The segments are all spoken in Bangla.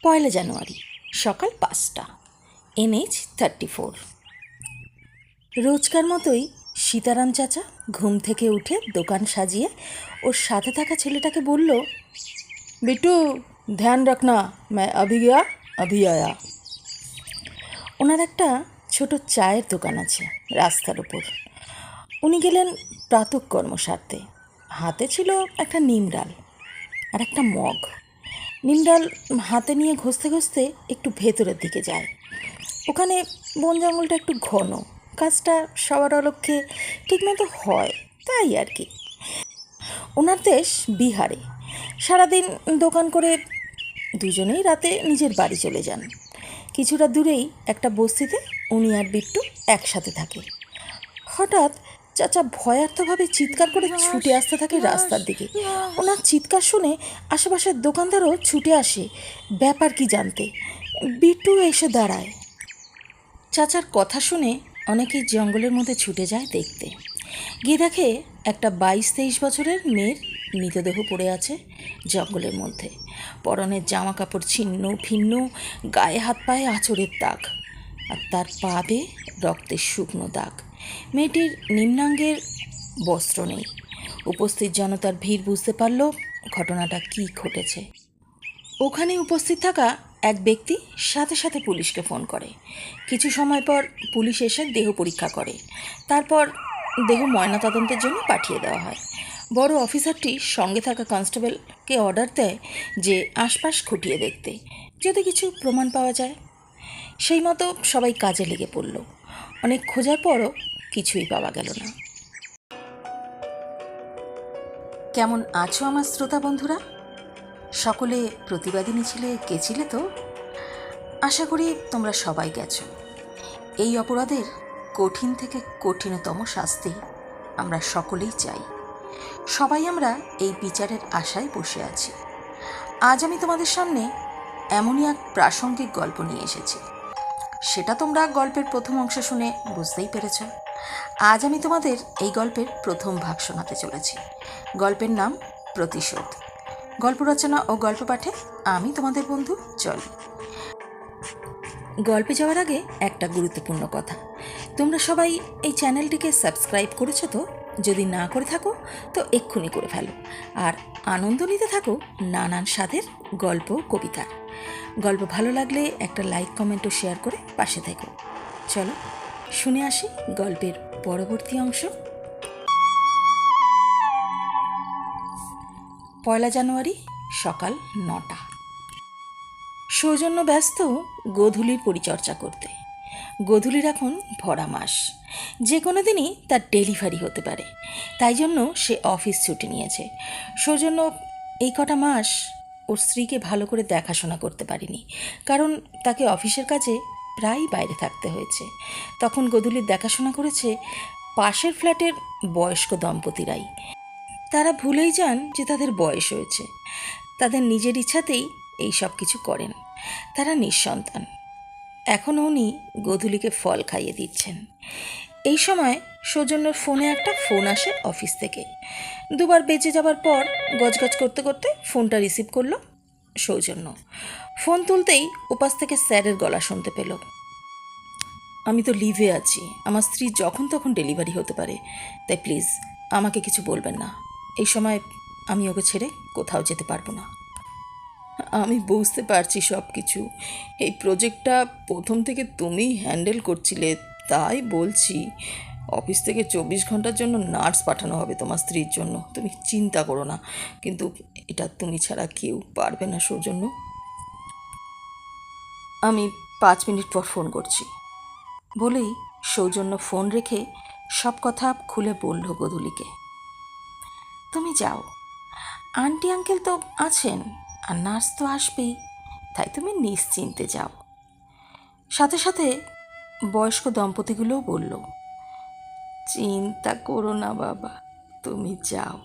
পয়লা জানুয়ারি সকাল 5টা, NH-34। রোজকার মতোই সীতারাম চাচা ঘুম থেকে উঠে দোকান সাজিয়ে ওর সাথে থাকা ছেলেটাকে বলল, বিট্টু ধ্যান রাখনা, मैं अभी गया अभी आया। ওনার একটা ছোট চায়ের দোকান আছে রাস্তার ওপর। উনি গেলেন প্রাতঃকর্ম সারতে। হাতে ছিল একটা নিমডাল আর একটা মগ। নিমডাল হাতে নিয়ে ঘষতে ঘষতে একটু ভেতরের দিকে যায়। ওখানে বন জঙ্গলটা একটু ঘন, কাজটা সবার অলক্ষ্যে ঠিকমতো হয়, তাই আর কি। ওনার দেশ বিহারে। সারাদিন দোকান করে দুজনেই রাতে নিজের বাড়ি চলে যান। কিছুটা দূরেই একটা বস্তিতে উনি আর বিট্টু একসাথে থাকে। হঠাৎ চাচা ভয়ার্থভাবে চিৎকার করে ছুটে আসতে থাকে রাস্তার দিকে। ওনার চিৎকার শুনে আশেপাশের দোকানদারও ছুটে আসে ব্যাপার কি জানতে। বিট্টু এসে দাঁড়ায়। চাচার কথা শুনে অনেকেই জঙ্গলের মধ্যে ছুটে যায় দেখতে। গিয়ে দেখে একটা 22-23 বছরের মেয়ের মৃতদেহ পড়ে আছে জঙ্গলের মধ্যে। পরনের জামা কাপড় ছিন্ন ভিন্ন, গায়ে হাত পায়ে আঁচড়ের দাগ, আর তার পা বেয়ে রক্তের শুকনো দাগ। মেয়েটির নিম্নাঙ্গের বস্ত্র নেই। উপস্থিত জনতার ভিড় বুঝতে পারল ঘটনাটা কী ঘটেছে। ওখানে উপস্থিত থাকা এক ব্যক্তি সাথে সাথে পুলিশকে ফোন করে। কিছু সময় পর পুলিশ এসে দেহ পরীক্ষা করে। তারপর দেহ ময়নাতদন্তের জন্য পাঠিয়ে দেওয়া হয়। বড় অফিসারটি সঙ্গে থাকা কনস্টেবলকে অর্ডার দেয় যে আশপাশ খুঁটিয়ে দেখতে, যদি কিছু প্রমাণ পাওয়া যায়। সেই মতো সবাই কাজে লেগে পড়ল। অনেক খোঁজার পরও কিছুই পাওয়া গেল না। কেমন আছো আমার শ্রোতা বন্ধুরা? সকলে প্রতিবাদী মিছিলে গেছিলে তো? আশা করি তোমরা সবাই গেছো। এই অপরাধের কঠিন থেকে কঠিনতম শাস্তি আমরা সকলেই চাই। সবাই আমরা এই বিচারের আশায় বসে আছি। আজ আমি তোমাদের সামনে এমনই এক প্রাসঙ্গিক গল্প নিয়ে এসেছি। সেটা তোমরা গল্পের প্রথম অংশ শুনে বুঝতেই পেরেছ। আজ আমি তোমাদের এই গল্পের প্রথম ভাগ শোনাতে চলেছি। গল্পের নাম প্রতিশোধ। গল্প রচনা ও গল্প পাঠে আমি তোমাদের বন্ধু চল। গল্পে যাওয়ার আগে একটা গুরুত্বপূর্ণ কথা, তোমরা সবাই এই চ্যানেলটিকে সাবস্ক্রাইব করেছো তো? যদি না করে থাকো তো এক্ষুনি করে ফেলো, আর আনন্দ নিতে থাকো নানান স্বাদের গল্প কবিতার। গল্প ভালো লাগলে একটা লাইক কমেন্ট ও শেয়ার করে পাশে থেকো। চলো শুনে আসি গল্পের পরবর্তী অংশ। পয়লা জানুয়ারি সকাল 9টা। সৌজন্য ব্যস্ত গোধূলির পরিচর্যা করতে। গোধূলির এখন ভরা মাস, যে কোনো দিনই তার ডেলিভারি হতে পারে, তাই জন্য সে অফিস ছুটি নিয়েছে। সৌজন্য এই কটা মাস ওর স্ত্রীকে ভালো করে দেখাশোনা করতে পারেনি, কারণ তাকে অফিসের কাজে প্রায়ই বাইরে থাকতে হয়েছে। তখন গোধূলির দেখাশোনা করেছে পাশের ফ্ল্যাটের বয়স্ক দম্পতিরাই। তারা ভুলেই যান যে তাদের বয়স হয়েছে। তাদের নিজের ইচ্ছাতেই এই সব কিছু করেন। তারা নিঃসন্তান। এখন উনি গোধূলিকে ফল খাইয়ে দিচ্ছেন। এই সময় সৌজন্যর ফোনে একটা ফোন আসে অফিস থেকে। দুবার বেজে যাবার পর গজগজ করতে করতে ফোনটা রিসিভ করলো সৌজন্য। ফোন তুলতেই ওপাশ থেকে স্যারের গলা শুনতে পেল। আমি তো লিভে আছি, আমার স্ত্রী যখন তখন ডেলিভারি হতে পারে, তাই প্লিজ আমাকে কিছু বলবেন না। এই সময় আমি ওকে ছেড়ে কোথাও যেতে পারবো না। আমি বুঝতে পারছি সব কিছু। এই প্রজেক্টটা প্রথম থেকে তুমিই হ্যান্ডেল করছিলে, তাই বলছি। অফিস থেকে 24 ঘন্টার জন্য নার্স পাঠানো হবে তোমার স্ত্রীর জন্য, তুমি চিন্তা করো না। কিন্তু এটা তুমি ছাড়া কেউ পারবে না সৌজন্য। আমি 5 মিনিট পর ফোন করছি বলেই সৌজন্য ফোন রেখে সব কথা খুলে বলল গোধূলিকে। তুমি যাও, আন্টি আঙ্কেল তো আছেন আর নার্স তো আসবেই, তাই তুমি নিশ্চিন্তে যাও। সাথে সাথে বয়স্ক দম্পতিগুলোও বলল, চিন্তা করো না বাবা, তুমি যাও,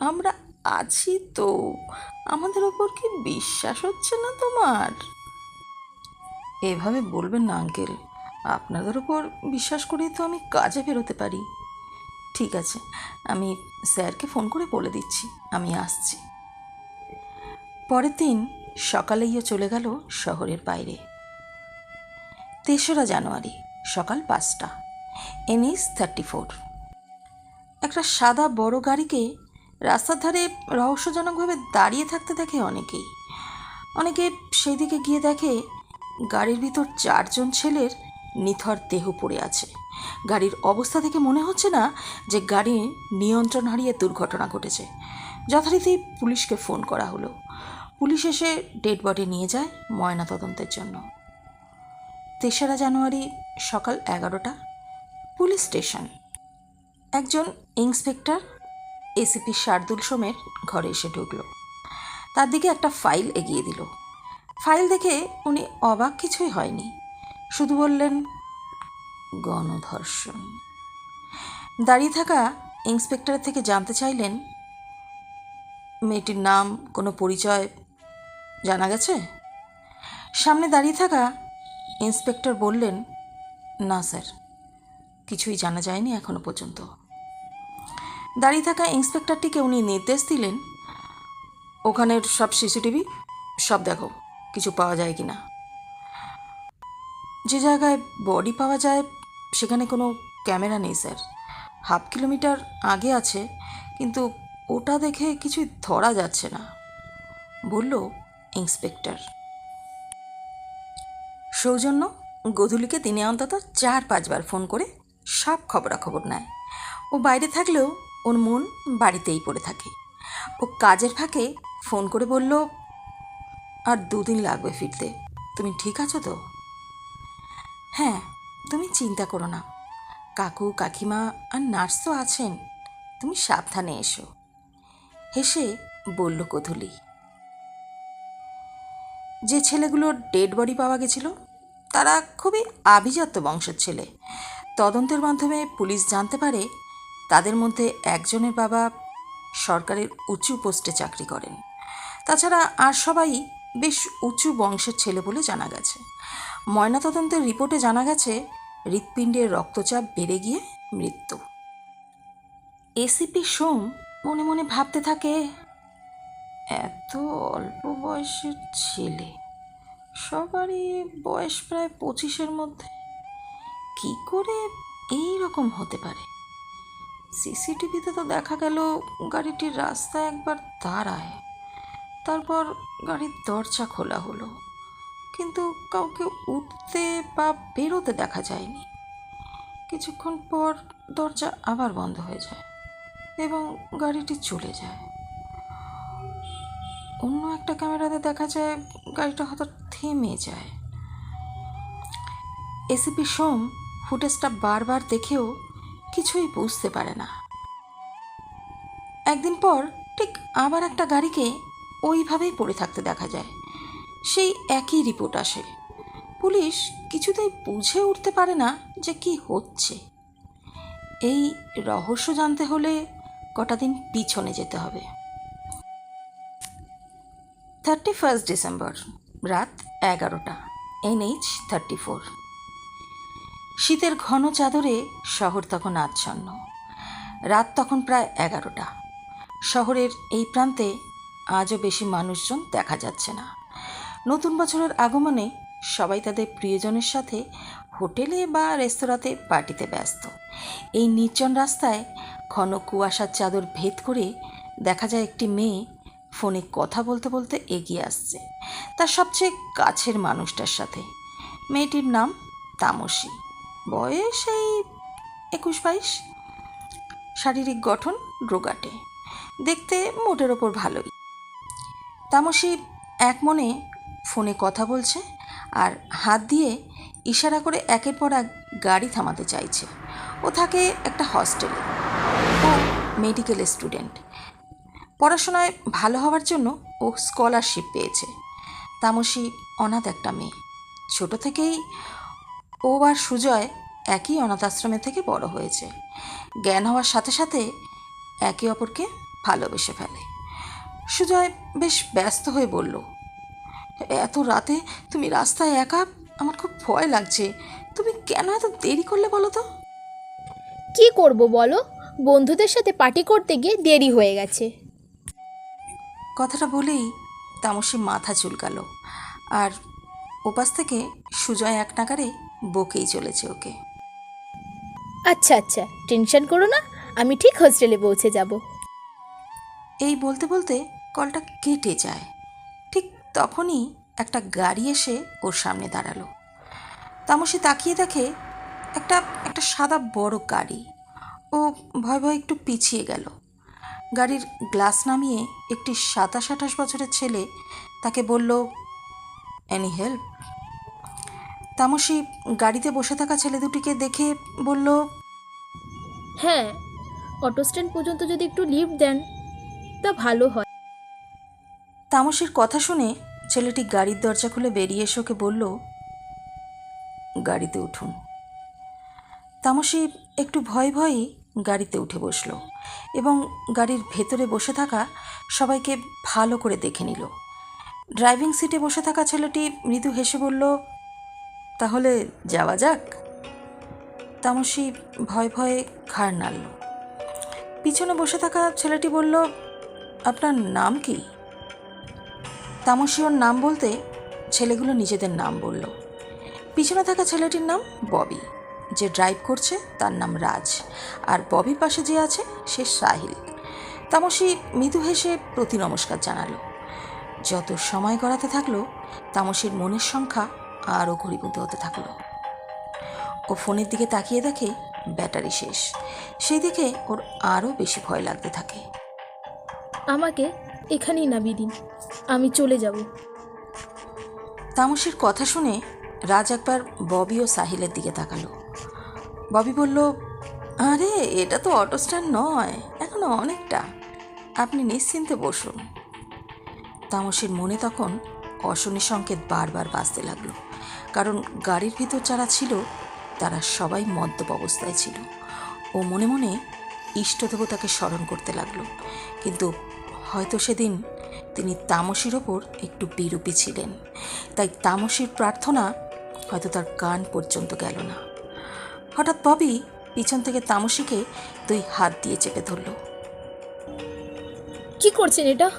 আমরা আছি তো। আমাদের ওপর কি বিশ্বাস হচ্ছে না তোমার? এভাবে বলবেন না আঙ্কেল, আপনাদের ওপর বিশ্বাস করেই তো আমি কাজে বেরোতে পারি। ঠিক আছে, আমি স্যারকে ফোন করে বলে দিচ্ছি আমি আসছি। পরের দিন সকালেইও চলে গেল শহরের বাইরে। 3রা জানুয়ারি সকাল 5টা, NH-34। একটা সাদা বড় গাড়িকে রাস্তার ধারে রহস্যজনকভাবে দাঁড়িয়ে থাকতে দেখে অনেকে সেই দিকে গিয়ে দেখে গাড়ির ভিতর 4 জন ছেলের নিথর দেহ পড়ে আছে। গাড়ির অবস্থা দেখে মনে হচ্ছে না যে গাড়ি নিয়ন্ত্রণ হারিয়ে দুর্ঘটনা ঘটেছে। যথারীতি পুলিশকে ফোন করা হলো। পুলিশ এসে ডেড বডি নিয়ে যায় ময়নাতদন্তের জন্য। 3রা জানুয়ারি সকাল 11টা, পুলিশ স্টেশন। একজন ইন্সপেক্টর ACP শার্দুল সোমের ঘরে এসে ঢুকল। তার দিকে একটা ফাইল এগিয়ে দিল। ফাইল দেখে উনি অবাক কিছুই হয়নি, শুধু বললেন, গণধর্ষণ। দাঁড়িয়ে থাকা ইন্সপেক্টরের থেকে জানতে চাইলেন, মেয়েটির নাম, কোনো পরিচয় জানা গেছে? সামনে দাঁড়িয়ে থাকা ইন্সপেক্টর বললেন, না স্যার, কিছুই জানা যায়নি এখনো পর্যন্ত। দাঁড়িয়ে থাকা ইন্সপেক্টরটিকে উনি নির্দেশ দিলেন, ওখানের সব CCTV সব দেখো, কিছু পাওয়া যায় কি না। যে জায়গায় বডি পাওয়া যায় সেখানে কোনো ক্যামেরা নেই স্যার। ½ কিলোমিটার আগে আছে, কিন্তু ওটা দেখে কিছুই ধরা যাচ্ছে না, বলল ইন্সপেক্টর। সৌজন্য গধূলিকে দিনে অন্তত 4-5 বার ফোন করে সব খবরাখবর নেয়। ও বাইরে থাকলেও ওর মন বাড়িতেই পড়ে থাকে। ও কাজের ফাঁকে ফোন করে বলল, আর 2 দিন লাগবে ফিরতে, তুমি ঠিক আছো তো? হ্যাঁ, তুমি চিন্তা করো না, কাকু কাকিমা আর নার্স তো আছেন, তুমি সাবধানে এসো, হেসে বলল গধূলি। যে ছেলেগুলোর ডেড বডি পাওয়া গেছিল তারা খুবই আভিজাত্য বংশের ছেলে। তদন্তের মাধ্যমে পুলিশ জানতে পারে তাদের মধ্যে একজনের বাবা সরকারের উঁচু পোস্টে চাকরি করেন। তাছাড়া আর সবাই বেশ উঁচু বংশের ছেলে বলে জানা গেছে। ময়নাতদন্তের রিপোর্টে জানা গেছে হৃৎপিণ্ডের রক্তচাপ বেড়ে গিয়ে মৃত্যু। ACP সোম মনে মনে ভাবতে থাকে, এত অল্প বয়সের ছেলে, সবারই বয়স প্রায় 25-এর মধ্যে, কি করে এই রকম হতে পারে? CCTVতে তো দেখা গেল গাড়িটির রাস্তায় একবার দাঁড়ায়, তারপর গাড়ির দরজা খোলা হলো, কিন্তু কাউকে উঠতে বা বেরোতে দেখা যায়নি। কিছুক্ষণ পর দরজা আবার বন্ধ হয়ে যায় এবং গাড়িটি চলে যায়। অন্য একটা ক্যামেরাতে দেখা যায় গাড়িটা হঠাৎ থেমে যায়। ACP সোম ফুটেজটা বারবার দেখেও কিছুই বুঝতে পারে না। একদিন পর ঠিক আবার একটা গাড়িকে ওইভাবেই পড়ে থাকতে দেখা যায়। সেই একই রিপোর্ট আসে। পুলিশ কিছুতেই বুঝে উঠতে পারে না যে কি হচ্ছে। এই রহস্য জানতে হলে কটা দিন পিছনে যেতে হবে। 31 ডিসেম্বর রাত 11টা, NH-34। শীতের ঘন চাদরে শহর তখন আচ্ছন্ন। রাত তখন প্রায় 11টা। শহরের এই প্রান্তে আজও বেশি মানুষজন দেখা যাচ্ছে না। নতুন বছরের আগমনে সবাই তাদের প্রিয়জনের সাথে হোটেলে বা রেস্তোরাঁতে পার্টিতে ব্যস্ত। এই নির্জন রাস্তায় ঘন কুয়াশার চাদর ভেদ করে দেখা যায় একটি মেয়ে ফোনে কথা বলতে বলতে এগিয়ে আসছে তার সবচেয়ে কাছের মানুষটার সাথে। মেয়েটির নাম তামসী, বয়স এই 21-22। শারীরিক গঠন রোগাটে, দেখতে মোটের ওপর ভালোই। তামসী এক মনে ফোনে কথা বলছে আর হাত দিয়ে ইশারা করে একের পর এক গাড়ি থামাতে চাইছে। ও থাকে একটা হস্টেলে। ও মেডিকেল স্টুডেন্ট। পড়াশোনায় ভালো হওয়ার জন্য ও স্কলারশিপ পেয়েছে। তামসী অনাথ একটা মেয়ে। ছোট থেকেই ও আর সুজয় একই অনাথ আশ্রমে থেকে বড় হয়েছে। জ্ঞান হওয়ার সাথে সাথে একে অপরকে ভালোবেসে ফেলে। সুজয় বেশ ব্যস্ত হয়ে বলল, এত রাতে তুমি রাস্তায় একা, আমার খুব ভয় লাগছে, তুমি কেন এত দেরি করলে বলো তো? কি করব বলো, বন্ধুদের সাথে পার্টি করতে গিয়ে দেরি হয়ে গেছে। কথাটা বলেই তামসী মাথা চুলকালো, আর ওপাশ থেকে সুজয় এক নাগারে বকেই চলেছে ওকে। আচ্ছা আচ্ছা, টেনশন করো না, আমি ঠিক হোস্টেলে পৌঁছে যাব। এই বলতে বলতে কলটা কেটে যায়। ঠিক তখনই একটা গাড়ি এসে ওর সামনে দাঁড়ালো। তামসী তাকিয়ে দেখে একটা একটা সাদা বড় গাড়ি। ও ভয় ভয় একটু পিছিয়ে গেল। গাড়ির গ্লাস নামিয়ে একটি 27-28 বছরের ছেলে তাকে বলল, এনি হেল্প? তামসী গাড়িতে বসে থাকা ছেলে দুটিকে দেখে বলল, হ্যাঁ, অটো স্ট্যান্ড পর্যন্ত যদি একটু লিফট দেন তা ভালো হয়। তামসীর কথা শুনে ছেলেটি গাড়ির দরজা খুলে বেরিয়ে এসে ওকে বলল, গাড়িতে উঠুন। তামসী একটু ভয় ভয়েই গাড়িতে উঠে বসল এবং গাড়ির ভেতরে বসে থাকা সবাইকে ভালো করে দেখে নিল। ড্রাইভিং সিটে বসে থাকা ছেলেটি মৃদু হেসে বলল, তাহলে যাওয়া যাক। তামসী ভয় ভয়ে ঘাড় নাড়ল। পিছনে বসে থাকা ছেলেটি বলল, আপনার নাম কি? তামসী ওর নাম বলতে ছেলেগুলো নিজেদের নাম বলল। পিছনে থাকা ছেলেটির নাম ববি, যে ড্রাইভ করছে তার নাম রাজ, আর ববির পাশে যে আছে সে সাহিল। তামসী মৃদু হেসে প্রতি নমস্কার জানালো। যত সময় গড়াতে থাকলো তামসীর মনের সংখ্যা আরও ঘনীভূত হতে থাকলো। ও ফোনের দিকে তাকিয়ে দেখে ব্যাটারি শেষ। সেই দিকে ওর আরও বেশি ভয় লাগতে থাকে। আমাকে এখানেই নামিয়ে দিন, আমি চলে যাব। তামসীর কথা শুনে রাজ একবার ববি ও সাহিলের দিকে তাকালো। ববি বলল, আরে এটা তো অটো স্ট্যান্ড নয়, এখনো অনেকটা, আপনি নিশ্চিন্তে বসুন। তামসীর মনে তখন অশনি সংকেত বারবার বাজতে লাগলো, কারণ গাড়ির ভিতর যারা ছিল তারা সবাই মদ্যপ অবস্থায় ছিল। ও মনে মনে ইষ্টদেবতাকে স্মরণ করতে লাগলো, কিন্তু হয়তো সেদিন তিনি তামসীর ওপর একটু বিরূপী ছিলেন, তাই তামসীর প্রার্থনা হয়তো তার কান পর্যন্ত গেল না। হঠাৎ ববি পিছন থেকে তামসীকে 2 হাত দিয়ে চেপে ধরল। কি করছেন এটা?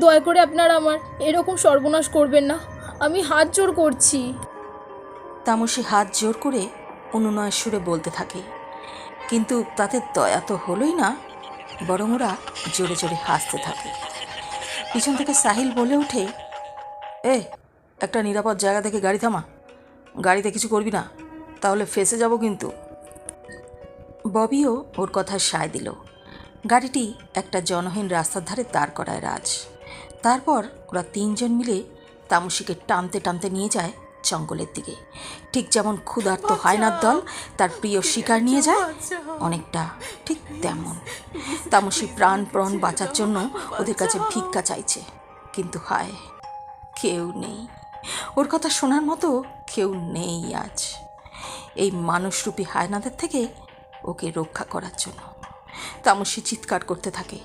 দয়া করে আপনারা আমার এরকম সর্বনাশ করবেন না, আমি হাত জোড় করছি। তামসী হাত জোর করে অনুনয়ের সুরে বলতে থাকে, কিন্তু তাতে দয়া তো হলোই না, বরং ওরা জোরে জোরে হাসতে থাকে। পিছন থেকে সাহিল বলে ওঠে, একটা নিরাপদ জায়গা থেকে গাড়ি থামা, গাড়িতে কিছু করবি না, তাহলে ফেঁসে যাব কিন্তু। ববিও ওর কথায় সায় দিল। গাড়িটি একটা জনহীন রাস্তার ধারে দাঁড় করায় রাজ। তারপর ওরা 3 জন মিলে তামসীকে টানতে টানতে নিয়ে যায় জঙ্গলের দিকে, ঠিক যেমন ক্ষুধার্ত হায়নার দল তার প্রিয় শিকার নিয়ে যায়, অনেকটা ঠিক তেমন। তামসী প্রাণ বাঁচার জন্য ওদের কাছে ভিক্ষা চাইছে, কিন্তু হায়, কেউ নেই, ওর কথা শোনার মতো কেউ নেই আজ এই মানুষরূপী হায়নাদের থেকে ওকে রক্ষা করার জন্য। তামসী চিৎকার করতে থাকে,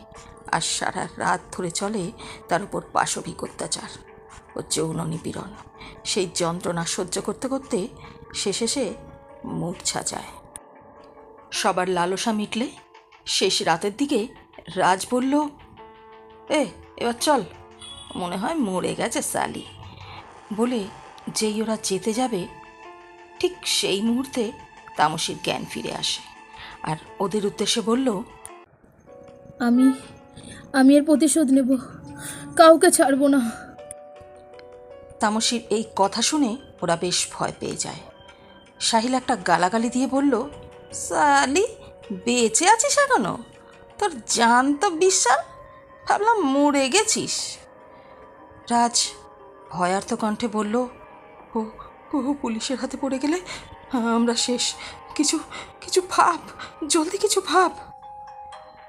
আর সারা রাত ধরে চলে তার উপর পাশবিক অত্যাচার ও যৌন নিপীড়ন। সেই যন্ত্রণা সহ্য করতে করতে শেষে সে মূর্ছা যায়। সবার লালসা মিটলে শেষ রাতের দিকে রাজ বলল, এবার চল, মনে হয় মরে গেছে সালি। বলে যেই ওরা যেতে যাবে ঠিক সেই মুহূর্তে তামসীর জ্ঞান ফিরে আসে আর ওদের উদ্দেশ্যে বলল, আমি এর প্রতিশোধ নেব, কাউকে ছাড়বো না। তামসীর এই কথা শুনে ওরা বেশ ভয় পেয়ে যায়। সাহিল একটা গালাগালি দিয়ে বলল, সালি, বেঁচে আছিস এখনো? তোর জান তো বিশাল, ভাবলাম মরে গেছিস। রাজ ভয়ার্থ কণ্ঠে বলল, ও ও পুলিশের হাতে পড়ে গেলে আমরা শেষ, কিছু কিছু ভাব, জলদি কিছু ভাব।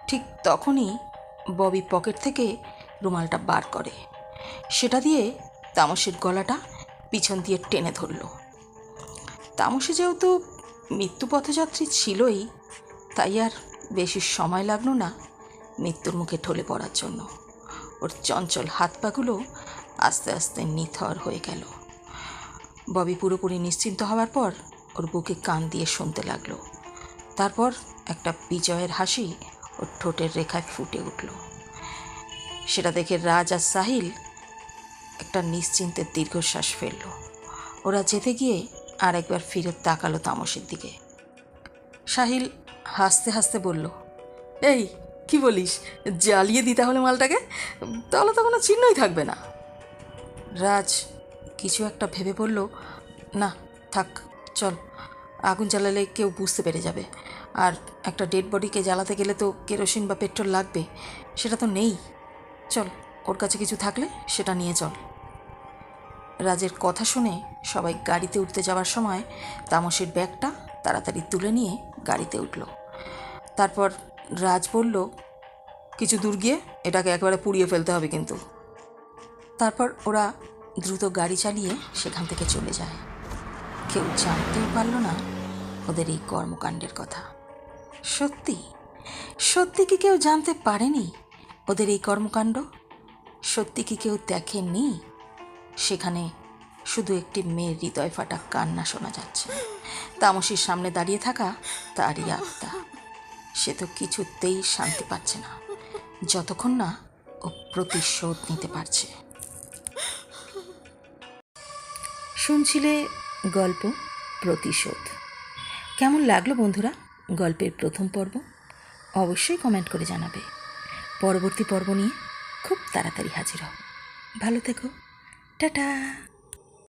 ঠিক তখনই ববি পকেট থেকে রুমালটা বার করে, সেটা দিয়ে তামসীর গলাটা পিছন দিয়ে টেনে ধরল। তামসী যেহেতু মৃত্যু পথযাত্রী ছিলই, তাই আর বেশি সময় লাগলো না মৃত্যুর মুখে ঢলে পড়ার জন্য। ওর চঞ্চল হাত পাগুলো আস্তে আস্তে নিথর হয়ে গেল। ববি পুরোপুরি নিশ্চিন্ত হওয়ার পর ওর বুকে কান দিয়ে শুনতে লাগলো। তারপর একটা বিজয়ের হাসি ওর ঠোঁটের রেখায় ফুটে উঠল। সেটা দেখে রাজ আর সাহিল একটা নিশ্চিন্তের দীর্ঘশ্বাস ফেলল। ওরা যেতে গিয়ে আর একবার ফিরে তাকালো তামসের দিকে। সাহিল হাসতে হাসতে বলল, এই কি বলিস, জ্বালিয়ে দিতে হলে মালটাকে, তাহলে তো কোনো চিহ্নই থাকবে না। রাজ কিছু একটা ভেবে বলল, না থাক, চল, আগুন জ্বালালে কেউ বুঝতে পেরে যাবে, আর একটা ডেড বডিকে জ্বালাতে গেলে তো কেরোসিন বা পেট্রোল লাগবে, সেটা তো নেই। চল, ওর কাছে কিছু থাকলে সেটা নিয়ে চল। রাজের কথা শুনে সবাই গাড়িতে উঠতে যাওয়ার সময় তামসের ব্যাগটা তাড়াতাড়ি তুলে নিয়ে গাড়িতে উঠল। তারপর রাজ বলল, কিছু দূর গিয়ে এটাকে একবারে পুড়িয়ে ফেলতে হবে কিন্তু। তারপর ওরা দ্রুত গাড়ি চালিয়ে সেখান থেকে চলে যায়। কেউ জানতেও পারল না ওদের এই কর্মকাণ্ডের কথা। সত্যি সত্যি কি কেউ জানতে পারেনি ওদের এই কর্মকাণ্ড? সত্যি কি কেউ দেখেননি? সেখানে শুধু একটি মেয়ের হৃদয় ফাটা কান্না শোনা যাচ্ছে। তামসীর সামনে দাঁড়িয়ে থাকা তারই আত্মা। সে তো কিছুতেই শান্তি পাচ্ছে না যতক্ষণ না ও প্রতিশোধ নিতে পারছে। শুনছিলে গল্প প্রতিশোধ। কেমন লাগলো বন্ধুরা গল্পের প্রথম পর্ব? অবশ্যই কমেন্ট করে জানাবে। পরবর্তী পর্ব নিয়ে খুব তাড়াতাড়ি হাজির হও। ভালো থেকো, টাটা।